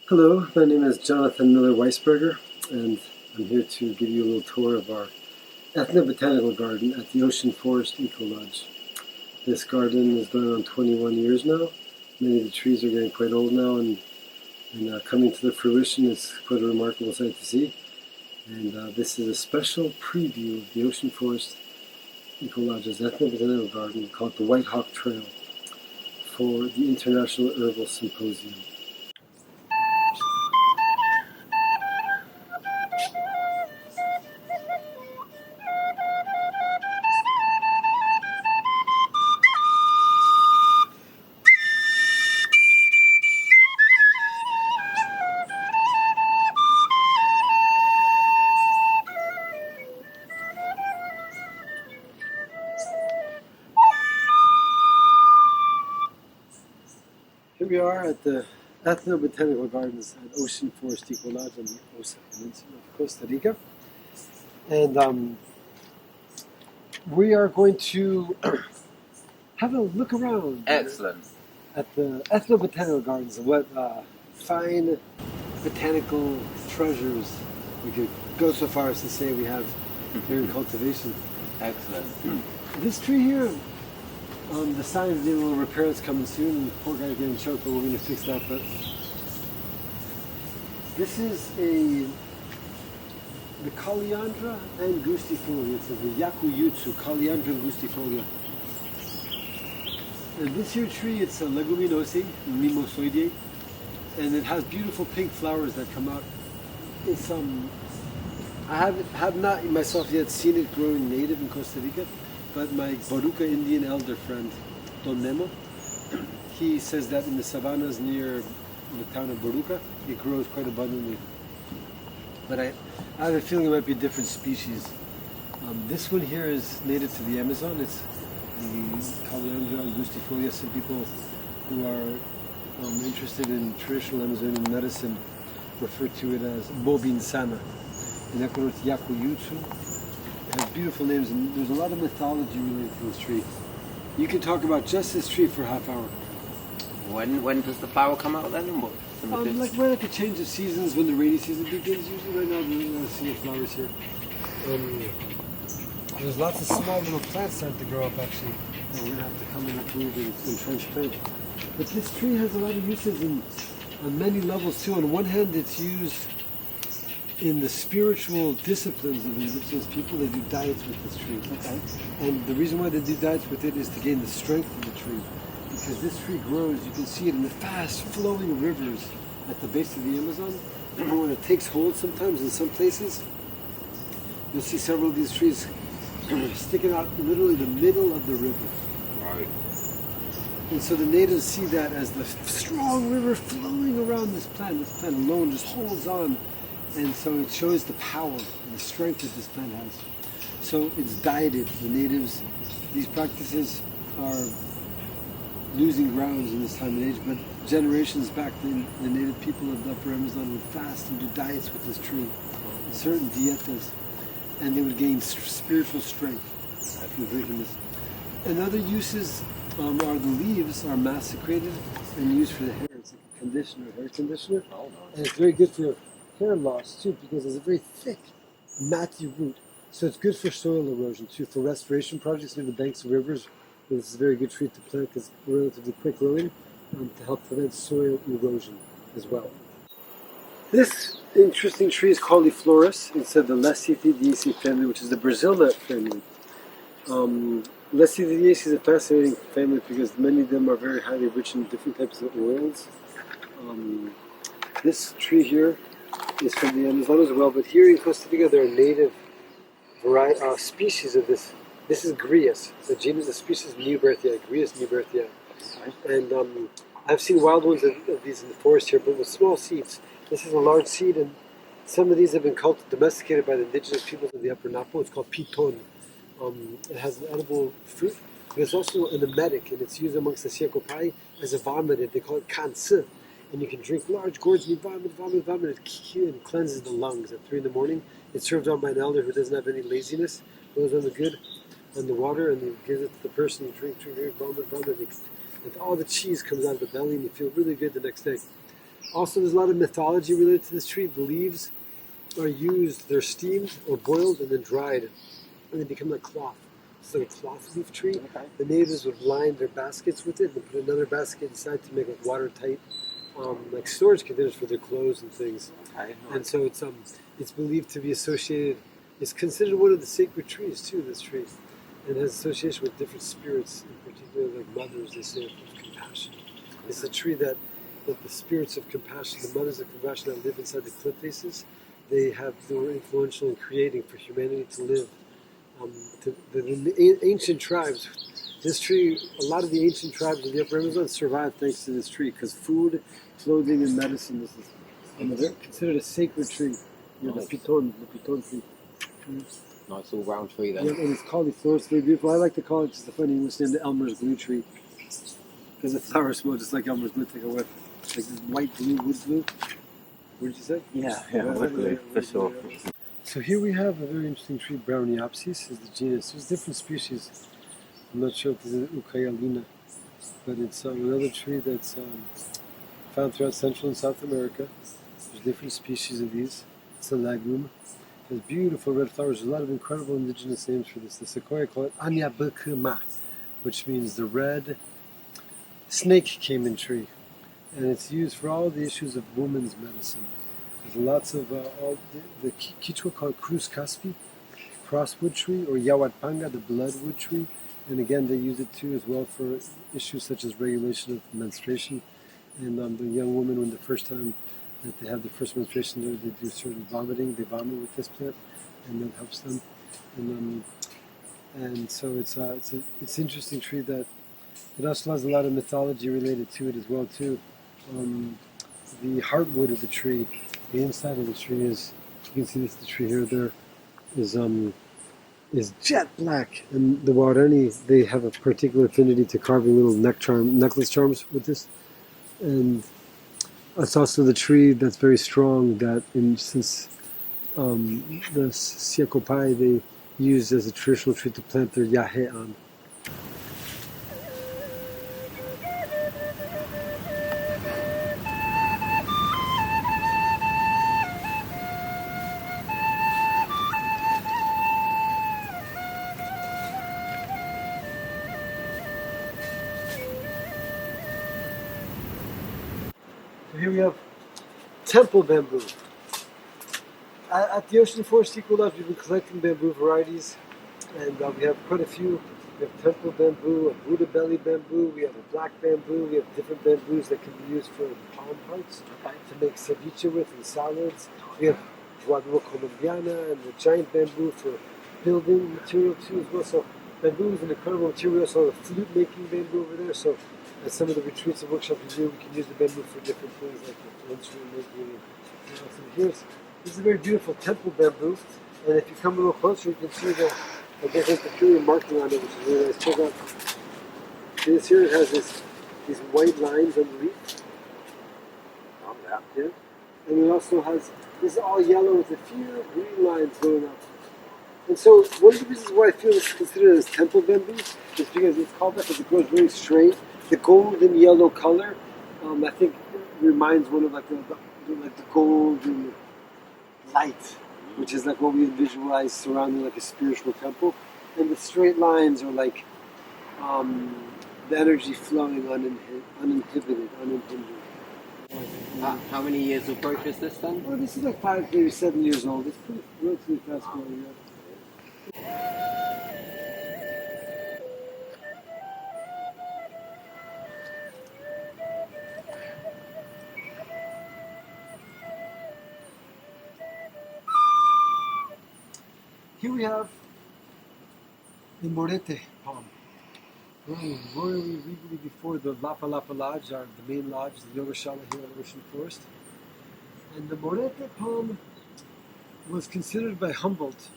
Hello, my name is Jonathon Miller Weisberger, and I'm here to give you a little tour of our Ethnobotanical Garden at the Ocean Forest Ecolodge. This garden is going on 21 years now. Many of the trees are getting quite old now, and coming to the fruition is quite a remarkable sight to see. And this is a special preview of the Ocean Forest Ecolodge's Ethnobotanical Garden called the White Hawk Trail for the International Herbal Symposium. Here we are at the Ethnobotanical Gardens at Ocean Forest Ecolodge on the Osa Peninsula of Costa Rica. And we are going to have a look around. Excellent. At the Ethnobotanical Gardens, what fine botanical treasures we could go so far as to say we have here in cultivation. Excellent. This tree here, the signs need a little repair that's coming soon, and the poor guy's getting choked, but we're going to fix that. But this is the Caliandra angustifolia. It's the Yaku Yutsu, Caliandra angustifolia. And this here tree, it's a leguminosae, mimosoideae, and it has beautiful pink flowers that come out. It's I have not myself yet seen it growing native in Costa Rica, but my Boruca Indian elder friend, Don Nemo, he says that in the savannas near the town of Boruca, it grows quite abundantly. But I have a feeling it might be a different species. This one here is native to the Amazon. It's the Caliandra angustifolia. Some people who are interested in traditional Amazonian medicine refer to it as Bobin Sana. In Ecuador, it's Yaku Yutsu. It has beautiful names, and there's a lot of mythology related to this tree. You can talk about just this tree for a half hour. When does the flower come out then? Like right at the change of seasons, when the rainy season begins. Usually right now we're not seeing flowers here. There's lots of small little plants starting to grow up actually. And we're going to have to come and uproot and transplant. But this tree has a lot of uses on many levels too. On one hand, it's used in the spiritual disciplines of indigenous people. They do diets with this tree. Okay. And the reason why they do diets with it is to gain the strength of the tree. Because this tree grows, you can see it in the fast flowing rivers at the base of the Amazon. When it takes hold sometimes in some places, you'll see several of these trees sticking out literally the middle of the river. Right. And so the natives see that as the strong river flowing around this plant. This plant alone just holds on. And so it shows the power and the strength that this plant has. So it's dieted. The natives, these practices are losing grounds in this time and age, but generations back, the native people of the upper Amazon would fast and do diets with this tree, certain dietas, and they would gain spiritual strength from drinking this. And other uses are the leaves are massacrated and used for the hair. It's like a conditioner, hair conditioner, and it's very good for hair loss too, because it's a very thick, matty root. So it's good for soil erosion too, for restoration projects near the banks of rivers. This is a very good tree to plant because it's relatively quick growing to help prevent soil erosion as well. This interesting tree is called Flores. It's of the Lecythidiaceae family, which is the Brazil nut family. Lecythidiaceae is a fascinating family because many of them are very highly rich in different types of oils. This tree here is from the Amazon as well, but here in Costa Rica there are native species of this. This is Grias, the genus, the species Muberthia, Grias muberthia. And I've seen wild ones of these in the forest here, but with small seeds. This is a large seed, and some of these have been domesticated by the indigenous peoples of the Upper Napo. It's called piton. It has an edible fruit, but it's also an emetic, and it's used amongst the Siakopai as a vomitant. They call it kanse. And you can drink large gourds and you vomit. It cleanses the lungs at 3 in the morning. It's served on by an elder who doesn't have any laziness, goes on the water, and he gives it to the person. You drink, vomit. And all the cheese comes out of the belly, and you feel really good the next day. Also, there's a lot of mythology related to this tree. The leaves are used, they're steamed or boiled and then dried, and they become like cloth. It's like a cloth leaf tree. Okay. The natives would line their baskets with it and put another basket inside to make it watertight, like storage containers for their clothes and things. Okay. And so it's believed to be associated. It's considered one of the sacred trees too. This tree, and has association with different spirits, in particular like mothers. They say of compassion. It's a tree that the spirits of compassion, the mothers of compassion that live inside the cliff faces, they were influential in creating for humanity to live. The ancient tribes, this tree, a lot of the ancient tribes of the Upper Amazon survived thanks to this tree because food, clothing, and medicine. This is they're considered a sacred tree. You know, Nice. the piton tree. Nice all round tree then. Yeah, and it's called the Flores. Very beautiful. I like to call it just a funny English name, the Elmer's glue tree, because the flowers smell just like Elmer's glue. Take a whiff, like this white glue, wood glue. What did you say? For sure. So here we have a very interesting tree, Browniopsis is the genus. There's different species. I'm not sure if this is Ucayalina, but it's another tree that's found throughout Central and South America. There's different species of these. It's a legume. It has beautiful red flowers. There's a lot of incredible indigenous names for this. The sequoia call it Anyabukuma, which means the red snake caiman tree. And it's used for all the issues of women's medicine. There's lots of, the Quichua call it Cruz Caspi, crosswood tree, or Yawatpanga, the bloodwood tree. And again, they use it too as well for issues such as regulation of menstruation. And the young woman, when the first time that they have the first menstruation, they do certain vomiting. They vomit with this plant, and that helps them. And so it's an interesting tree that it also has a lot of mythology related to it as well too. The heartwood of the tree, the inside of the tree is, you can see this, the tree here, there is jet black, and the Guarani, they have a particular affinity to carving little necklace charms with this. And it's also the tree that's very strong that since the Siakopai, they use as a traditional tree to plant their yahe on. So here we have temple bamboo. At the Ocean Forest Ecolodge, we've been collecting bamboo varieties, and we have quite a few. We have temple bamboo, a Buddha belly bamboo, we have a black bamboo, we have different bamboos that can be used for palm parts to make ceviche with and salads. We have Bloodwood colombiana and the giant bamboo for building material too as well. So bamboo is an incredible material. We also have a flute making bamboo over there. So at some of the retreats and workshops we do, we can use the bamboo for different things like the instrument making. This is a very beautiful temple bamboo, and if you come a little closer, you can see there's a peculiar marking on it, which is really nice. Check out. See this here? It has these white lines underneath. On that, yeah. And it also has, this is all yellow with a few green lines going up. And so one of the reasons why I feel it's considered as temple bamboo is because it's called that because it grows very straight. The golden yellow color, I think, reminds one of like the golden light, which is like what we visualize surrounding like a spiritual temple. And the straight lines are like the energy flowing uninhibited, unimpinged. How many years of growth is this then? Well, this is like 5, maybe 7 years old. It's pretty relatively fast growing. Here we have the Morete palm. Growing royally legally before the Lapa Lapa Lodge, the main lodge, the Yogashalla here at Ocean Forest. And the Morete palm was considered by Humboldt,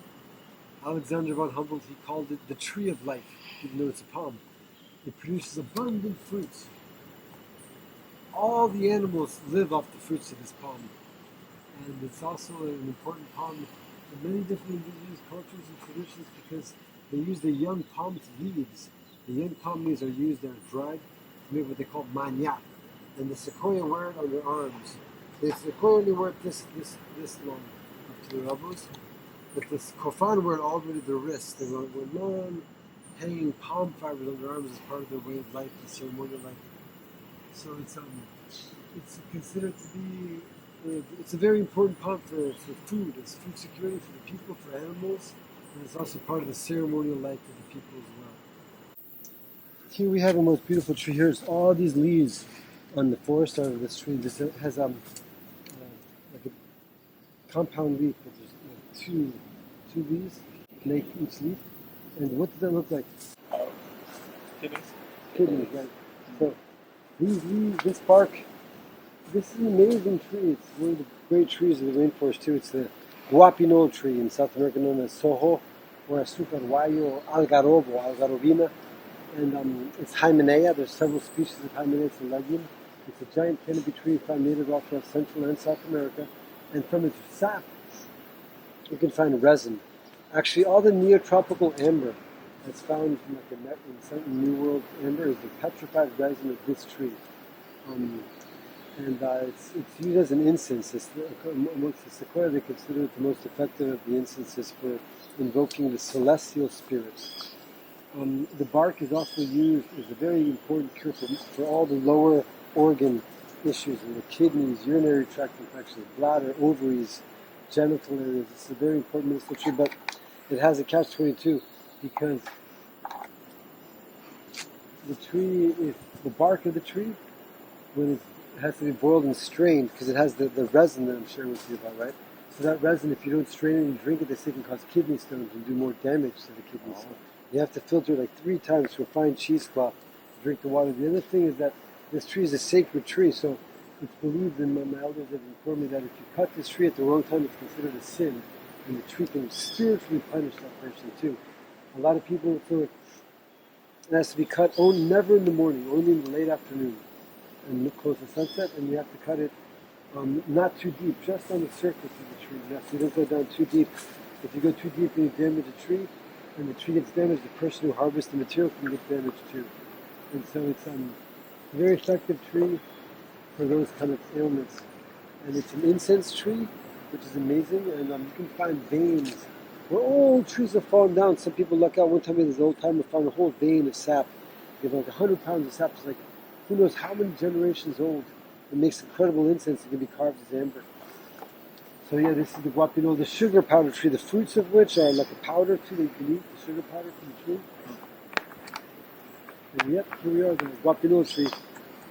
Alexander von Humboldt, he called it the tree of life, even though it's a palm. It produces abundant fruits. All the animals live off the fruits of this palm. And it's also an important palm in many different indigenous cultures and traditions because they use the young palm's leaves. The young palm leaves are used, they're dried to make what they call manya. and the sequoia wear it on their arms. The sequoia only wear it this long, up to their elbows, but the kofan wear it all the way to their wrists. They wear long, hanging palm fibers on their arms as part of their way of life, the ceremonial life. So it's considered to be it's a very important palm for food. It's food security for the people, for animals, and it's also part of the ceremonial life of the people as well. Here we have the most beautiful tree. Here's all these leaves on the forest out of this tree. This has like a compound leaf, but there's two leaves make each leaf. And what does that look like? Kidneys, right? So these leaves, this bark, this is an amazing tree. It's one of the great trees of the rainforest too. It's the guapinol tree in South America known as Soho, or Asucarguayo, or Algarobina. And it's Hymenaea. There's several species of Hymenaea. It's a legume. It's a giant canopy tree found native all throughout Central and South America. And from its sap, you can find resin. Actually, all the neotropical amber that's found in certain New World amber is the petrified resin of this tree. It's used as an incense. Amongst the sequoia, they consider it the most effective of the incenses for invoking the celestial spirits. The bark is also used as a very important cure for all the lower organ issues in the kidneys, urinary tract infections, bladder, ovaries, genital areas. It's a very important medicinal tree, but it has a catch-22 because the bark of the tree, when it has to be boiled and strained, because it has the resin that I'm sharing with you about, right? So that resin, if you don't strain it and drink it, they say can cause kidney stones and do more damage to the kidneys. So you have to filter it like 3 times through a fine cheesecloth to drink the water. The other thing is that this tree is a sacred tree, so it's believed, and my elders have informed me that if you cut this tree at the wrong time, it's considered a sin, and the tree can spiritually punish that person too. A lot of people feel like it has to be cut never in the morning, only in the late afternoon, and close to sunset, and you have to cut it not too deep, just on the surface of the tree. So you don't go down too deep. If you go too deep and you damage a tree, and the tree gets damaged, the person who harvests the material can get damaged too. And so it's a very effective tree for those kind of ailments. And it's an incense tree, which is amazing, and you can find veins where old trees have fallen down. Some people luck out. One time this old timer found a whole vein of sap. You have like 100 pounds of sap. It's like who knows how many generations old. It makes incredible incense that can be carved as amber. So yeah, this is the guapinol, the sugar powder tree, the fruits of which are like a powder too that you can eat, the sugar powder from the tree. And yep, here we are, the guapinol tree,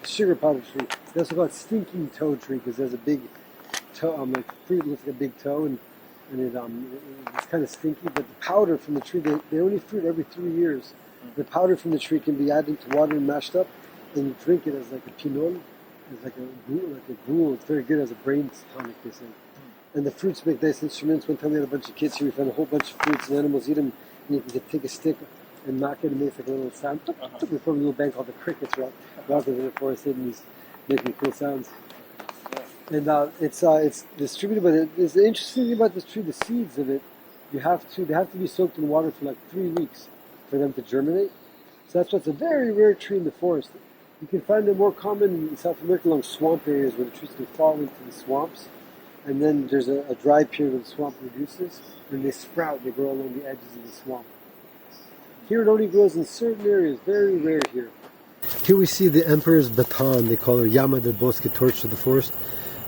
the sugar powder tree. They also call it stinking toe tree because there's a big toe, like fruit looks like a big toe, and it's kind of stinky. But the powder from the tree, they only fruit every 3 years. The powder from the tree can be added to water and mashed up, and you drink it as like a pinol, as like a gruel. It's very good as a brain tonic, they say. And the fruits make nice instruments. One time we had a bunch of kids here. We found a whole bunch of fruits and animals eat them. And you can take a stick and knock it and make like a little sound. We formed a little band called the Crickets, right? Walking in the forest hidden, these making cool sounds. And it's distributed. But the interesting thing about this tree, the seeds of it, they have to be soaked in water for like 3 weeks for them to germinate. So that's why it's a very rare tree in the forest. You can find them more common in South America along swamp areas where the trees can fall into the swamps. And then there's a dry period when the swamp reduces, and they sprout, they grow along the edges of the swamp. Here it only grows in certain areas, very rare here. Here we see the Emperor's Baton, they call her Llama del Bosque, torch of the forest,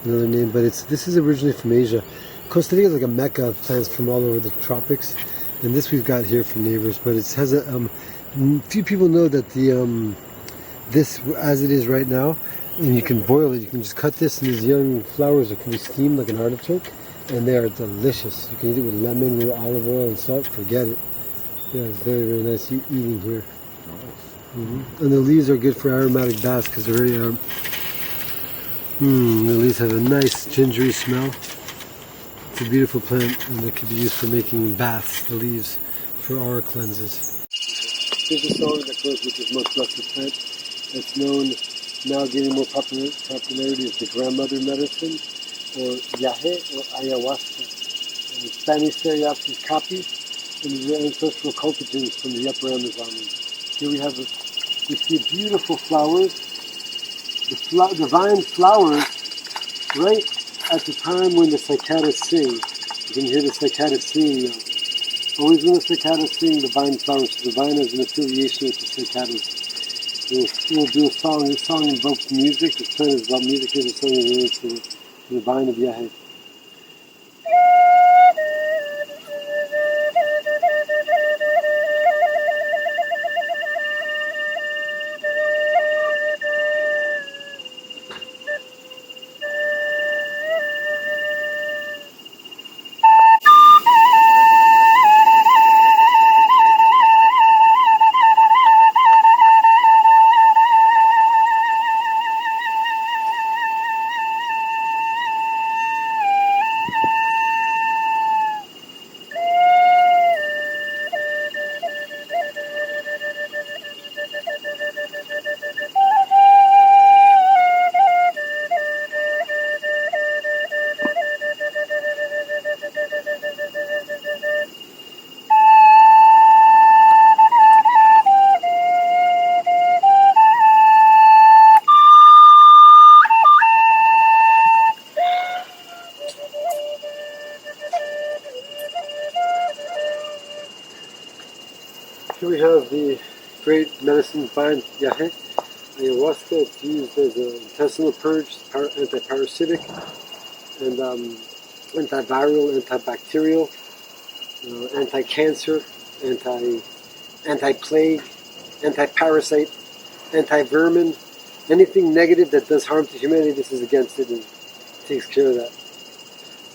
another name, but this is originally from Asia. Costa Rica is like a mecca of plants from all over the tropics, and this we've got here from neighbors, but it has few people know that this, as it is right now, and you can boil it. You can just cut this, and these young flowers that can be steamed like an artichoke, and they are delicious. You can eat it with lemon, with olive oil, and salt. Forget it. Yeah, it's very, very nice eating here. And the leaves are good for aromatic baths because they're very. The leaves have a nice gingery smell. It's a beautiful plant, and it can be used for making baths. The leaves for aura cleanses. Here's a song that goes with this most blessed plant. It's known. Now gaining more popularity is the grandmother medicine, or yahe, or ayahuasca. In Spanish, Seriapsis capi, and the ancestral cultigens from the upper Amazon. Here we see beautiful flowers the vine flowers right at the time when the cicadas sing. You can hear the cicadas singing now. Always when the cicadas sing, the vine flowers. So the vine has an affiliation with the cicadas. We'll do a song. This song invokes music. This plant is about music. Here's a song related to the vine of Yahe. Here we have the great medicine vine Yahe, Ayahuasca. It's used as an intestinal purge, anti-parasitic, and antiviral, antibacterial, anti-cancer, anti-plague, anti-parasite, anti-vermin. Anything negative that does harm to humanity, this is against it and takes care of that.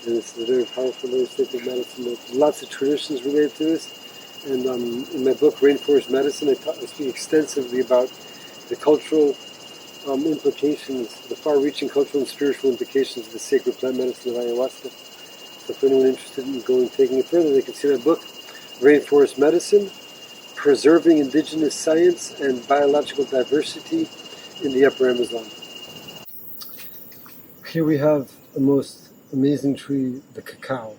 And it's a very powerful, very sacred medicine. There's lots of traditions related to this. And in my book, Rainforest Medicine, I speak extensively about the cultural implications, the far-reaching cultural and spiritual implications of the sacred plant medicine of Ayahuasca. So if anyone interested in taking it further, they can see my book, Rainforest Medicine, Preserving Indigenous Science and Biological Diversity in the Upper Amazon. Here we have the most amazing tree, the cacao.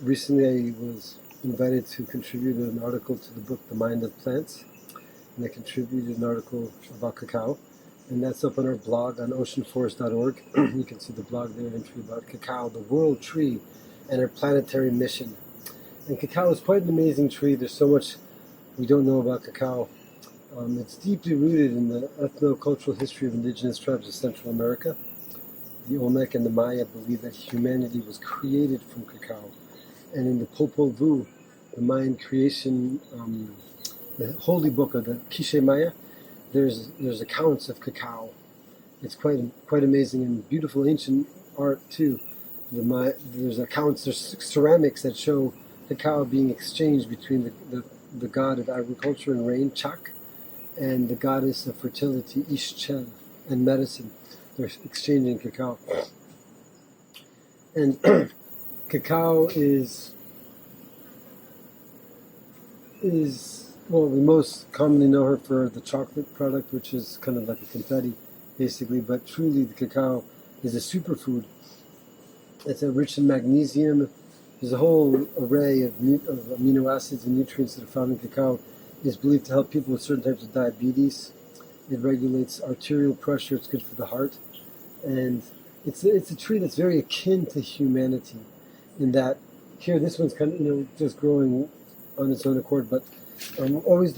Recently I was invited to contribute an article to the book The Mind of Plants, and I contributed an article about cacao, and that's up on our blog on oceanforest.org. You can see the blog there, an entry about cacao, the world tree, and our planetary mission. And cacao is quite an amazing tree. There's so much we don't know about cacao. It's deeply rooted in the ethno-cultural history of indigenous tribes of Central America. The Olmec and the Maya believe that humanity was created from cacao. And in the Popol Vuh, the Mayan creation, the holy book of the Quiche Maya, there's accounts of cacao. It's quite amazing and beautiful ancient art too. There's accounts, there's ceramics that show cacao being exchanged between the god of agriculture and rain, Chak, and the goddess of fertility, Ishchel, and medicine. They're exchanging cacao. And cacao is well, we most commonly know her for the chocolate product, which is kind of like a confetti, basically, but truly the cacao is a superfood. It's rich in magnesium. There's a whole array of amino acids and nutrients that are found in cacao. It's believed to help people with certain types of diabetes. It regulates arterial pressure. It's good for the heart. And it's a tree that's very akin to humanity in that here, this one's kind of, just growing on its own accord, but always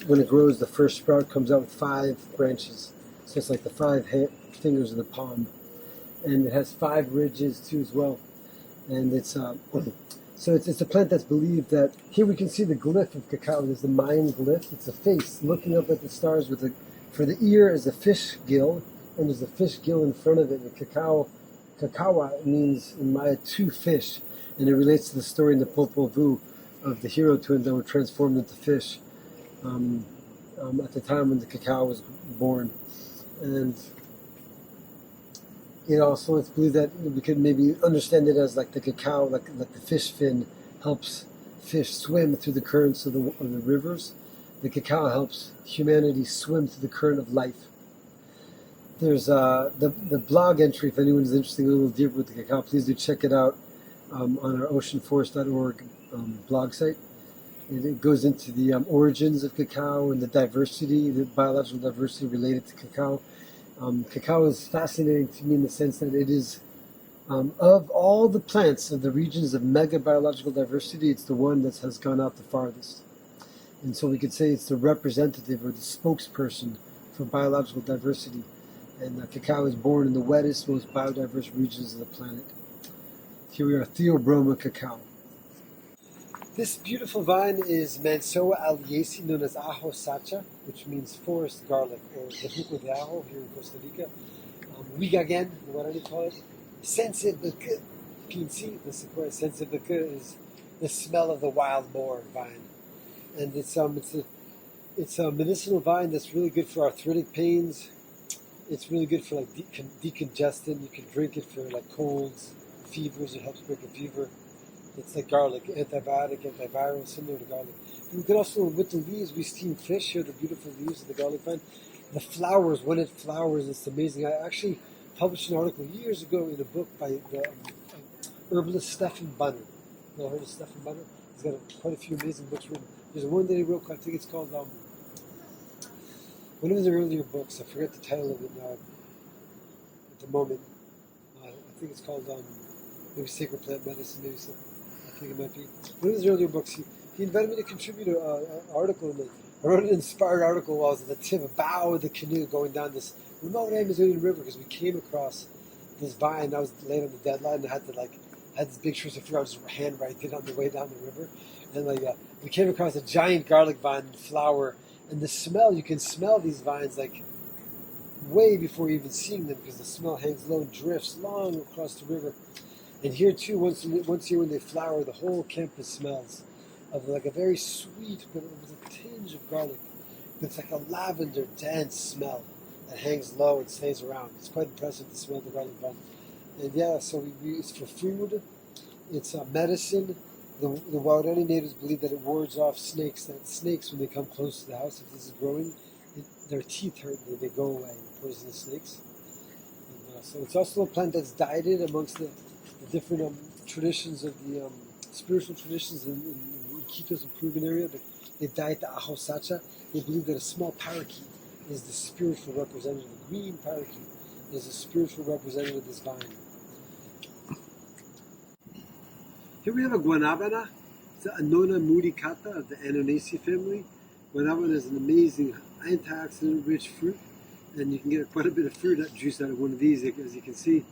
when it grows, the first sprout comes out with 5 branches. So it's like the 5 fingers of the palm. And it has 5 ridges too as well. And it's so it's a plant that's believed that here we can see the glyph of cacao. There's the Mayan glyph. It's a face looking up at the stars for the ear is a fish gill, and there's a fish gill in front of it. And Cacao means in Maya 2 fish, and it relates to the story in the Popol Vuh of the hero twins that were transformed into fish at the time when the cacao was born. And also it's believed that we could maybe understand it as like the cacao, like the fish fin helps fish swim through the currents of the rivers. The cacao helps humanity swim through the current of life. There's the blog entry, if anyone's interested a little deeper with the cacao, please do check it out on our oceanforest.org blog site. It goes into the origins of cacao and the diversity, the biological diversity related to cacao. Cacao is fascinating to me in the sense that it is, of all the plants of the regions of mega biological diversity, it's the one that has gone out the farthest. And so we could say it's the representative or the spokesperson for biological diversity. And cacao is born in the wettest, most biodiverse regions of the planet. Here we are, Theobroma cacao. This beautiful vine is Manso aliesi, known as ajo sacha, which means forest garlic, or the juco de ajo here in Costa Rica. Wigagen, what do you call it? Sensibique. You can see the sequoia. Sensibique is the smell of the wild boar vine. And it's a medicinal vine that's really good for arthritic pains. It's really good for like decongestant. You can drink it for like colds, fevers. It helps break a fever. It's like garlic, antibiotic, antiviral, similar to garlic. We could also, with the leaves, we steam fish here, the beautiful leaves of the garlic vine. The flowers, when it flowers, it's amazing. I actually published an article years ago in a book by the herbalist Stephan Bunner. You heard of Stephan Bunner? He's got quite a few amazing books written. There's one that he wrote, I think it's called, one of his earlier books, I forget the title of it now at the moment. I think it's called maybe Sacred Plant Medicine, maybe something. I think it might be. One of his earlier books, he invited me to contribute an article in it. I wrote an inspired article while I was at the tip, a bow of the canoe going down this remote Amazonian river because we came across this vine. I was late on the deadline and I had this big choice of food. I was just handwriting it on the way down the river. And we came across a giant garlic vine in flower. And the smell, you can smell these vines like way before even seeing them because the smell hangs low and drifts long across the river. And here too, once a year when they flower, the whole campus smells of like a very sweet, but with a tinge of garlic. It's like a lavender, dense smell that hangs low and stays around. It's quite impressive to smell the garlic vine. And yeah, so it's for food. It's medicine. The Waorani natives believe that it wards off snakes. That snakes, when they come close to the house, if this is growing, their teeth hurt and they go away. Poisonous snakes. And, so it's also a plant that's dieted amongst the different traditions of the spiritual traditions in Iquitos and Peruvian area. They diet the ajo sacha. They believe that a small parakeet is the spiritual representative. A green parakeet is a spiritual representative of this vine. Here we have a Guaanabana. It's an Annona muricata of the Annonaceae family. Guaanabana is an amazing antioxidant-rich fruit, and you can get quite a bit of fruit juice out of one of these, as you can see.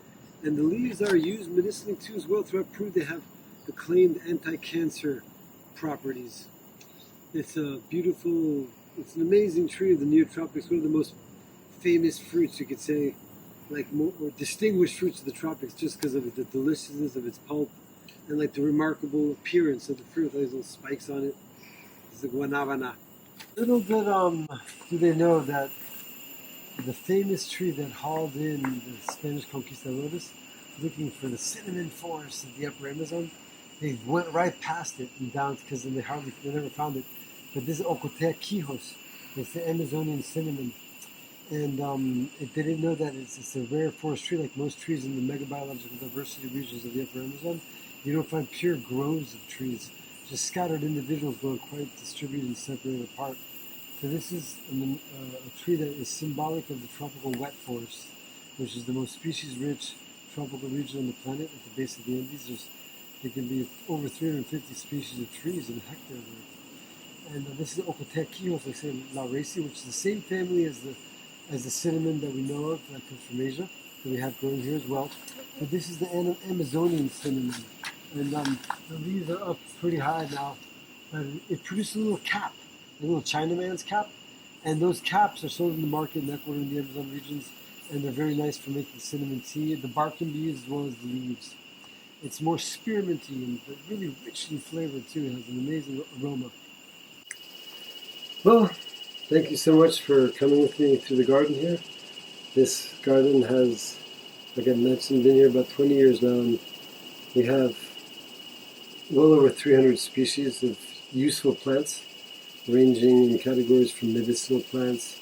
And the leaves are used medicinally too as well. Throughout Peru, they have acclaimed anti-cancer properties. It's a beautiful, it's an amazing tree of the neotropics, one of the most famous fruits, you could say, or distinguished fruits of the tropics, just because of the deliciousness of its pulp and like the remarkable appearance of the fruit, those little spikes on it. It's the Guaanabana. Little bit do they know that the famous tree that hauled in the Spanish conquistadores looking for the cinnamon forest of the upper Amazon, they went right past it and down because they never found it. But this is Ocotea quijos. It's the Amazonian cinnamon. And they didn't know that it's a rare forest tree, like most trees in the megabiological diversity regions of the upper Amazon. You don't find pure groves of trees, just scattered individuals growing quite distributed and separated apart. So this is a tree that is symbolic of the tropical wet forest, which is the most species-rich tropical region on the planet. At the base of the Andes, there can be over 350 species of trees in a hectare there. And this is Ocotea quijos, like I said, lauracea, which is the same family as the cinnamon that we know of, that comes from Asia, that we have growing here as well. But this is the Amazonian cinnamon. And the leaves are up pretty high now. But it produces a little cap, a little Chinaman's cap. And those caps are sold in the market in Ecuador and the Amazon regions. And they're very nice for making cinnamon tea. The bark can be used as well as the leaves. It's more spearminty but really richly flavored too. It has an amazing aroma. Well, thank you so much for coming with me through the garden here. This garden has, like I mentioned, been here about 20 years now, and we have well over 300 species of useful plants, ranging in categories from medicinal plants,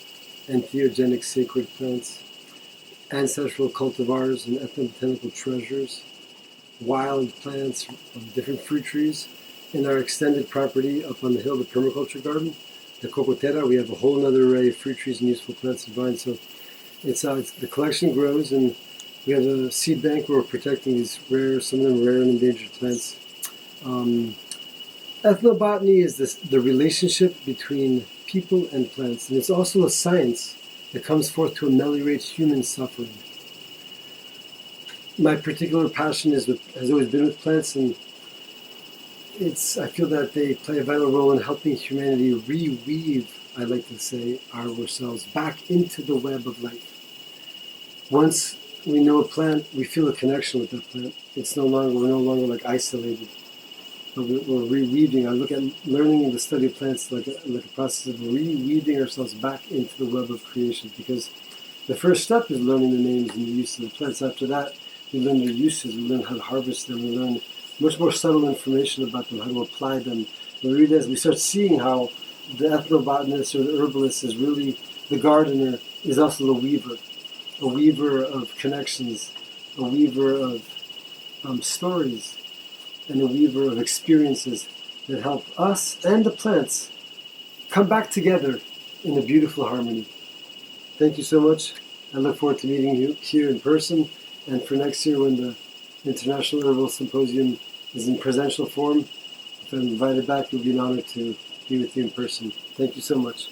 entheogenic sacred plants, ancestral cultivars and ethnobotanical treasures, wild plants of different fruit trees. In our extended property up on the hill, the permaculture garden, the Cocotera, we have a whole other array of fruit trees and useful plants and vines. So It's the collection grows, and we have a seed bank where we're protecting these rare, some of them rare and endangered plants. Ethnobotany is the relationship between people and plants, and it's also a science that comes forth to ameliorate human suffering. My particular passion has always been with plants, and I feel that they play a vital role in helping humanity reweave, I like to say, ourselves back into the web of life. Once we know a plant, we feel a connection with that plant. We're no longer like isolated. But we're reweaving. I look at learning and the study of plants like a process of reweaving ourselves back into the web of creation, because the first step is learning the names and the use of the plants. After that, we learn their uses, we learn how to harvest them, we learn much more subtle information about them, how to apply them. And we start seeing how the ethnobotanist or the herbalist is really, the gardener is also the weaver, a weaver of connections, a weaver of stories, and a weaver of experiences that help us and the plants come back together in a beautiful harmony. Thank you so much. I look forward to meeting you here in person, and for next year when the International Herbal Symposium is in presential form, if I'm invited back, it would be an honor to be with you in person. Thank you so much.